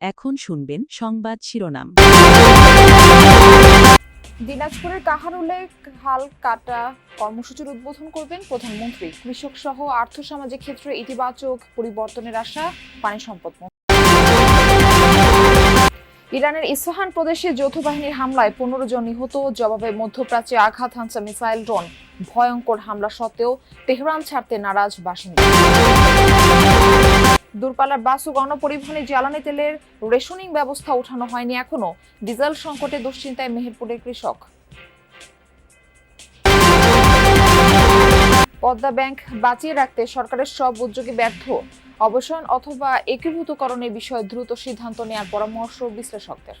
এখন শুনবেন সংবাদ শিরোনাম। দিনাজপুরের কাহারোলে হাল কাটা কর্মসূচির উদ্বোধন করবেন প্রধানমন্ত্রী। কৃষক সহ আর্থসামাজিক ক্ষেত্রে ইতিবাচক পরিবর্তনের আশা পানি সম্পদ মন্ত্রী। ইরানের ইসফাহান প্রদেশে যৌথ বাহিনীর হামলায় 15 জন নিহত। জবাবে মধ্যপ্রাচ্যে আঘাত হানছে মিসাইল ড্রোন। ভয়ঙ্কর হামলা সত্ত্বেও তেহরান ছাড়তে নারাজ বাসিন্দা। দূরপাল্লার বাস ও গণপরিবহনে জ্বালানি তেলের রেশনিং ব্যবস্থা ওঠানো হয়নি এখনো। ডিজেল সংকটে দুশ্চিন্তায় মেহেরপুরের কৃষক। পদ্মা ব্যাংক বাঁচিয়ে রাখতে সরকারের সব উদ্যোগে ব্যর্থ। অবসান অথবা একীভূতকরণের বিষয়ে দ্রুত সিদ্ধান্ত নেওয়ার পরামর্শ বিশ্লেষকদের।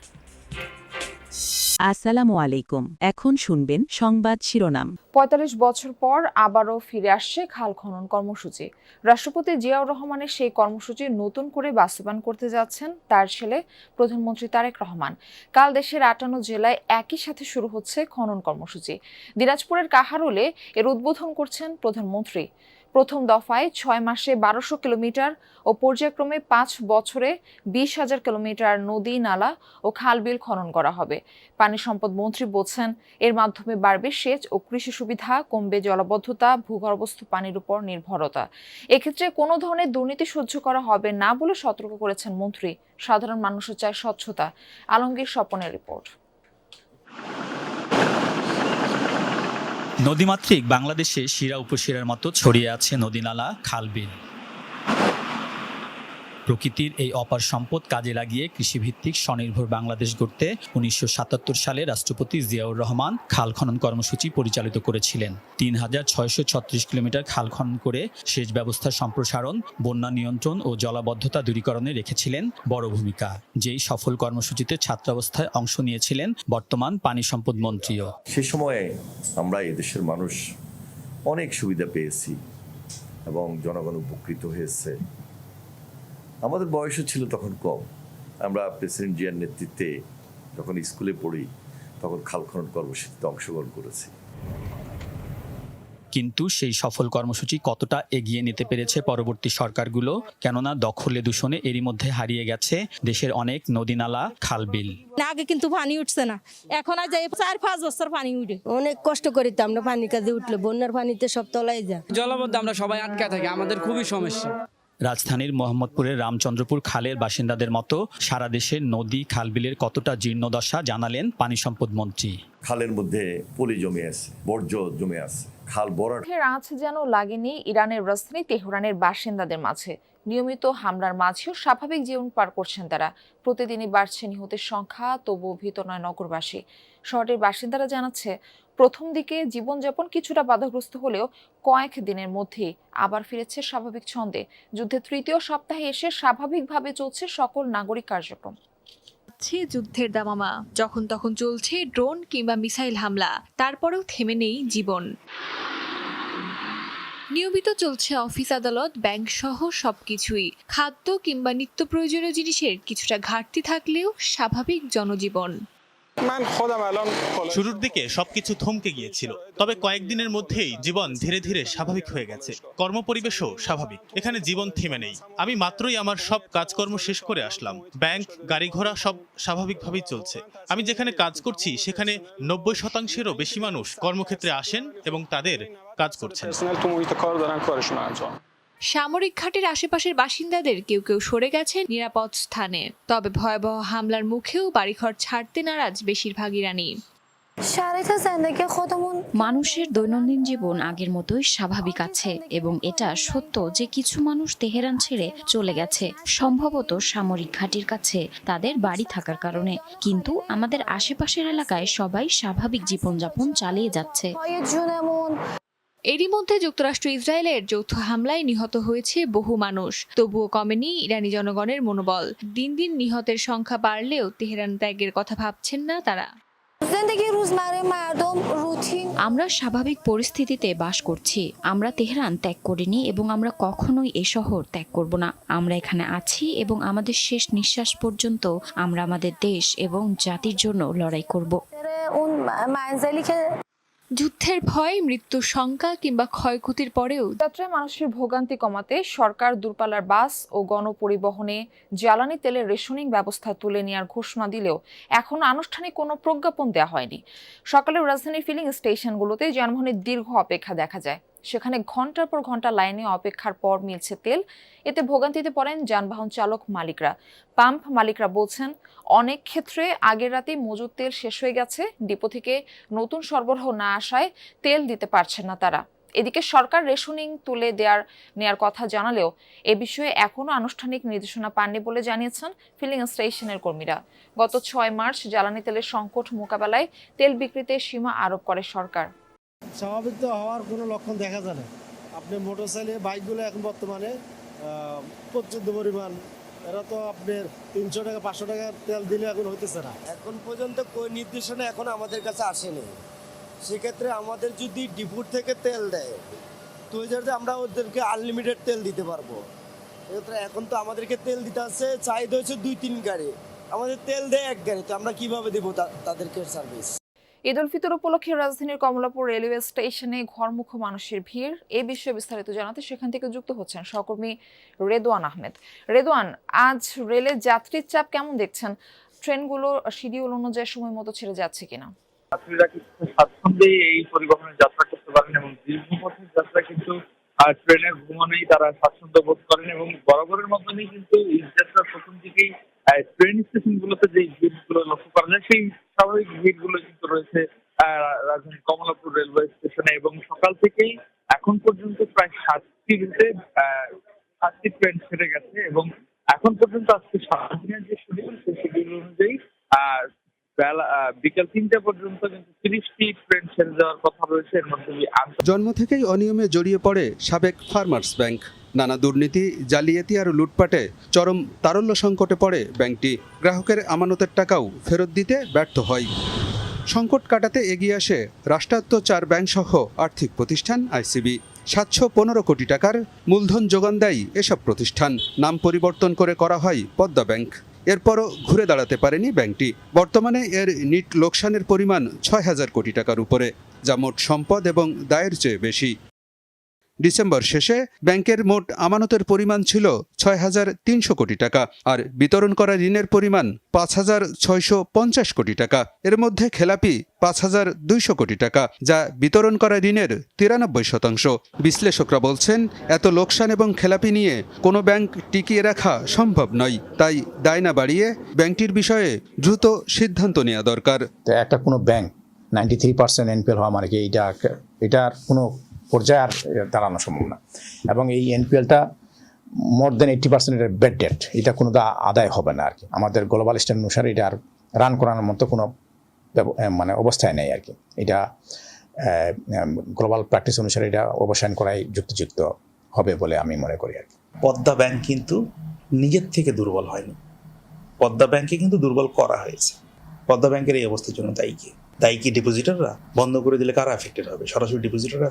আসসালামু আলাইকুম। এখন শুনবেন সংবাদ শিরোনাম। ৪৫ বছর পর আবারও ফিরে আসছে খাল খনন কর্মসূচি। রাষ্ট্রপতি জিয়াউর রহমানের সেই কর্মসূচি নতুন করে বাস্তবায়ন করতে যাচ্ছেন তার ছেলে প্রধানমন্ত্রী তারেক রহমান। কাল দেশের ৫৮ জেলায় একই সাথে শুরু হচ্ছে খনন কর্মসূচি। দিনাজপুরের কাহারোলে এর উদ্বোধন করছেন প্রধানমন্ত্রী। প্রথম দফায় ৬ মাসে ১২০০ কিলোমিটার ও পর্যায়ক্রমে ৫ বছরে ২০,০০০ কিলোমিটার নদী, নালা ও খাল-বিল খনন করা হবে। পানি সম্পদ মন্ত্রী বলছেন, এর মাধ্যমে বাড়বে সেচ ও কৃষি সুবিধা, কমবে জলাবদ্ধতা, ভূগর্ভস্থ পানির উপর নির্ভরতা। এক্ষেত্রে কোনো ধরনের দুর্নীতি সহ্য করা হবে না বলে সতর্ক করেছেন মন্ত্রী। সাধারণ মানুষও চায় স্বচ্ছতা। আলমগীর স্বপনের রিপোর্ট। নদীমাতৃক বাংলাদেশে শিরা উপশিরার মতো ছড়িয়ে আছে নদীনালা, খাল-বিল। প্রকৃতির এই অপার সম্পদ কাজে লাগিয়ে কৃষিভিত্তিক স্বনির্ভর বাংলাদেশ গড়তে ১৯৭৭ সালে রাষ্ট্রপতি জিয়াউর রহমান খাল খনন কর্মসূচি পরিচালিত করেছিলেন। ৩,৬৩৬ কিলোমিটার খাল খনন করে সেচ ব্যবস্থার সম্প্রসারণ, বন্যা নিয়ন্ত্রণ ও জলাবদ্ধতা দূরীকরণে রেখেছিলেন বড় ভূমিকা। যেই সফল কর্মসূচিতে ছাত্রাবস্থায় অংশ নিয়েছিলেন বর্তমান পানি সম্পদ মন্ত্রীও। সেই সময়ে আমরা এদেশের মানুষ অনেক সুবিধা পেয়েছি এবং জনগণ উপকৃত হয়েছে। আমাদের বয়সও ছিল তখন কম। আমরা প্রেসিডেন্ট জিয়ার নেতৃত্বে যখন স্কুলে পড়ি তখন খাল খনন কর্মসূচিতে অংশগ্রহণ করেছি। কিন্তু সেই সফল কর্মসূচি কতটা এগিয়ে নিতে পেরেছে পরবর্তী সরকারগুলো? কেননা দখলে দূষণে এরই মধ্যে হারিয়ে গেছে দেশের অনেক নদীনালা, খাল-বিল। আগে কিন্তু পানি উঠছে না, এখন আর যাই ৪-৫ বছর পানি উঠে। অনেক কষ্ট করি তো আমরা পানির কাজে উঠলে, বন্যার পানিতে সব তলায় যায়। জলাবদ্ধ আমরা সবাই আটকা থাকি, আমাদের খুবই সমস্যা। রাজধানীর মোহাম্মদপুরের রামচন্দ্রপুর খালের বাসিন্দাদের মতো সারা দেশের নদী, খালবিলের কতটা জীর্ণদশা জানালেন পানি সম্পদ মন্ত্রী। খালের মধ্যে পলি জমে আছে, বর্জ্য জমে আছে, খাল ভরাট। আঁচ যেন লাগেনি ইরানের রাজধানী তেহরানের বাসিন্দাদের মাঝে। নিয়মিত হামলার মাঝেও স্বাভাবিক জীবন পার করছেন তারা। প্রতিদিনই বাড়ছে নিহতের সংখ্যা, তবুও ভীত নয় নগরবাসী। শহরের বাসিন্দারা জানাচ্ছে, প্রথম দিকে জীবনযাপন কিছুটা বাধাগ্রস্ত হলেও কয়েক দিনের মধ্যেই আবার ফিরেছে স্বাভাবিক ছন্দে। যুদ্ধের ৩য় সপ্তাহে এসে স্বাভাবিকভাবে চলছে সকল নাগরিক কার্যক্রম। যুদ্ধের দামামা, যখন তখন চলছে ড্রোন কিংবা মিসাইল হামলা, তারপরেও থেমে নেই জীবন। নিয়মিত চলছে অফিস, আদালত, ব্যাংক সহ সবকিছুই। খাদ্য কিংবা নিত্য প্রয়োজনীয় জিনিসের কিছুটা ঘাটতি থাকলেও স্বাভাবিক জনজীবন। শুরুর দিকে সবকিছু থমকে গিয়েছিল, তবে কয়েকদিনের মধ্যেই জীবন ধীরে ধীরে স্বাভাবিক হয়ে গেছে। কর্মপরিবেশও স্বাভাবিক, এখানে জীবন থেমে নেই। আমি মাত্রই আমার সব কাজকর্ম শেষ করে আসলাম। ব্যাংক, গাড়ি ঘোড়া সব স্বাভাবিকভাবেই চলছে। আমি যেখানে কাজ করছি সেখানে ৯০%-এরও বেশি মানুষ কর্মক্ষেত্রে আসেন এবং তাদের কাজ করছেন। সামরিক ঘাটের আশেপাশের বাসিন্দাদের কেউ কেউ সরে গেছে নিরাপদ স্থানে। তবে ভয়াবহ হামলার মুখেও বাড়িঘর ছাড়তে নারাজ বেশিরভাগ ইরানি। মানুষের দৈনন্দিন জীবন আগের মতোই স্বাভাবিক আছে এবং এটা সত্য যে কিছু মানুষ তেহরান ছেড়ে চলে গেছে, সম্ভবত সামরিক ঘাঁটির কাছে তাদের বাড়ি থাকার কারণে। কিন্তু আমাদের আশেপাশের এলাকায় সবাই স্বাভাবিক জীবনযাপন চালিয়ে যাচ্ছে। এরই মধ্যে যুক্তরাষ্ট্র ইসরায়েলের যৌথ হামলায় নিহত হয়েছে বহু মানুষ, তবুও কমেনি ইরানি জনগণের মনোবল। দিন দিন নিহতের সংখ্যা বাড়লেও তেহরান ত্যাগের কথা ভাবছেন না তারা। আমরা স্বাভাবিক পরিস্থিতিতে বাস করছি। আমরা তেহরান ত্যাগ করিনি এবং আমরা কখনোই এ শহর ত্যাগ করব না। আমরা এখানে আছি এবং আমাদের শেষ নিঃশ্বাস পর্যন্ত আমরা আমাদের দেশ এবং জাতির জন্য লড়াই করব। যুদ্ধের ভয়, মৃত্যুর শঙ্কা কিংবা ক্ষয়ক্ষতির পরেও যাত্রায় মানুষের ভোগান্তি কমাতে সরকার দূরপাল্লার বাস ও গণপরিবহনে জ্বালানি তেলের রেশনিং ব্যবস্থা তুলে নেওয়ার ঘোষণা দিলেও এখনো আনুষ্ঠানিক কোনো প্রজ্ঞাপন দেওয়া হয়নি। সকালে রাজধানীর ফিলিং স্টেশনগুলোতে যানবাহনের দীর্ঘ অপেক্ষা দেখা যায়। সেখানে ঘন্টার পর ঘন্টা লাইনে অপেক্ষার পর মিলছে তেল। এতে ভোগান্তিতে পড়েন যানবাহন চালক মালিকরা। পাম্প মালিকরা বলছেন, অনেক ক্ষেত্রে আগের রাতেই মজুদ তেল শেষ হয়ে গেছে। ডিপো থেকে নতুন সরবরাহ না আসায় তেল দিতে পারছেন না তারা। এদিকে সরকার রেশনিং তুলে নেয়ার কথা জানালেও এ বিষয়ে এখনো আনুষ্ঠানিক নির্দেশনা পাননি বলে জানিয়েছেন ফিলিং স্টেশনের কর্মীরা। গত 6 মার্চ জ্বালানি তেলের সংকট মোকাবেলায় তেল বিক্রিতে সীমা আরোপ করে সরকার। স্বাভাবিক তো হওয়ার কোনো লক্ষণ দেখা যায় না। আপনি মোটরসাইকেল বাইকগুলো এখন বর্তমানে প্রচুর পরিমাণ, এরা তো আপনার 300 টাকা 500 টাকা তেল দিলে এখন হইতেছে না। এখন পর্যন্ত কোন নির্দেশনা এখন আমাদের কাছে আসেনি। সেক্ষেত্রে আমাদের যদি ডিপুর থেকে তেল দেয় তো আমরা ওদেরকে আনলিমিটেড তেল দিতে পারবো। এক্ষেত্রে এখন তো আমাদেরকে তেল দিতে আছে চাহিদা হচ্ছে 2-3 গাড়ি, আমাদের তেল দেয় 1 গাড়ি, তো আমরা কিভাবে দেবো তাদেরকে সার্ভিস? ঈদ উল ফিতর উপলক্ষে রাজধানীর কমলাপুর রেলওয়ে স্টেশনে ঘরমুখ মানুষের ভিড়। এই বিষয়ে বিস্তারিত জানাতে সেখান থেকে যুক্ত হচ্ছেন সহকর্মী রেদওয়ান আহমেদ। রেদওয়ান, আজ রেলের যাত্রীর চাপ কেমন দেখছেন? ট্রেনগুলো শিডিউল অনুযায়ী সময় মতো ছেড়ে যাচ্ছে কিনা? যাত্রীরা কিন্তু স্বাচ্ছন্দ্যে এই পরিবহনে যাত্রা করতে পারেন এবং দীর্ঘ পথের যাত্রা কিন্তু ট্রেনের ভ্রমণেই তারা স্বাচ্ছন্দ্য বোধ করেন এবং বরাবরের মতনই কিন্তু ঈদ যাত্রার প্রথম দিকেই ট্রেন স্টেশনগুলোতে যে ভিড়গুলো লক্ষ্য করা যায় সেই স্বাভাবিক ভিড়গুলো কিন্তু রয়েছে রাজধানীর কমলাপুর রেলওয়ে স্টেশনে এবং সকাল থেকেই এখন পর্যন্ত প্রায় 7টি রুটে 7টি ট্রেন ছেড়ে গেছে এবং এখন পর্যন্ত আজকে সারাদিনের যে শিডিউল সেই শিডিউল অনুযায়ী বিকেল 3টা পর্যন্ত কিন্তু 30টি ট্রেন ছেড়ে যাওয়ার কথা রয়েছে। এর মধ্যে জন্ম থেকেই অনিয়মে জড়িয়ে পড়ে সাবেক ফার্মার্স ব্যাংক। নানা দুর্নীতি, জালিয়াতি আর লুটপাটে চরম তারল্য সংকটে পড়ে ব্যাংকটি। গ্রাহকের আমানতের টাকাও ফেরত দিতে ব্যর্থ হয়। সংকট কাটাতে এগিয়ে আসে রাষ্ট্রায়ত্ত 4 ব্যাংকসহ আর্থিক প্রতিষ্ঠান আইসিবি। 715 কোটি টাকার মূলধন যোগান দেয় এসব প্রতিষ্ঠান। নাম পরিবর্তন করে করা হয় পদ্মা ব্যাংক। এরপরও ঘুরে দাঁড়াতে পারেনি ব্যাংকটি। বর্তমানে এর নিট লোকসানের পরিমাণ 6000 কোটি টাকার উপরে, যা মোট সম্পদ এবং দায়ের চেয়ে বেশি। ডিসেম্বর শেষে ব্যাংকের মোট আমানতের পরিমাণ ছিল 6300 কোটি টাকা আর বিতরণ করা ঋণের পরিমাণ 5650 কোটি টাকা। এর মধ্যে খেলাপি 5200 কোটি টাকা, যা বিতরণ করা ঋণের 93%। বিশ্লেষকরা বলছেন, এত লোকসান এবং খেলাপি নিয়ে কোনো ব্যাংক টিকিয়ে রাখা সম্ভব নয়। তাই দায় না বাড়িয়ে ব্যাংকটির বিষয়ে দ্রুত সিদ্ধান্ত নেওয়া দরকার। একটা কোনো ব্যাংক 93% এনপিএল হওয়া মানে কি এটার কোনো পর্যায়ে আর দাঁড়ানো সম্ভব না। এবং এই এনপিএলটা মোর দেন 80% এর ব্যাড ডেট, এটা কোনো আদায় হবে না আর কি। আমাদের গ্লোবাল স্ট্যান্ডার্ড অনুসারে এটা আর রান করানোর মতো কোনো মানে অবস্থায় নেই আর কি। এটা গ্লোবাল প্র্যাকটিস অনুসারে এটা অবসান করাই যুক্তিযুক্ত হবে বলে আমি মনে করি আর কি। পদ্মা ব্যাংক কিন্তু নিজের থেকে দুর্বল হয়নি, পদ্মা ব্যাংকে কিন্তু দুর্বল করা হয়েছে। পদ্মা ব্যাংকের এই অবস্থার জন্য দায়ী কি ডিপোজিটাররা? বন্ধ করে দিলে কারা এফেক্টেড হবে? সরাসরি ডিপোজিটাররা।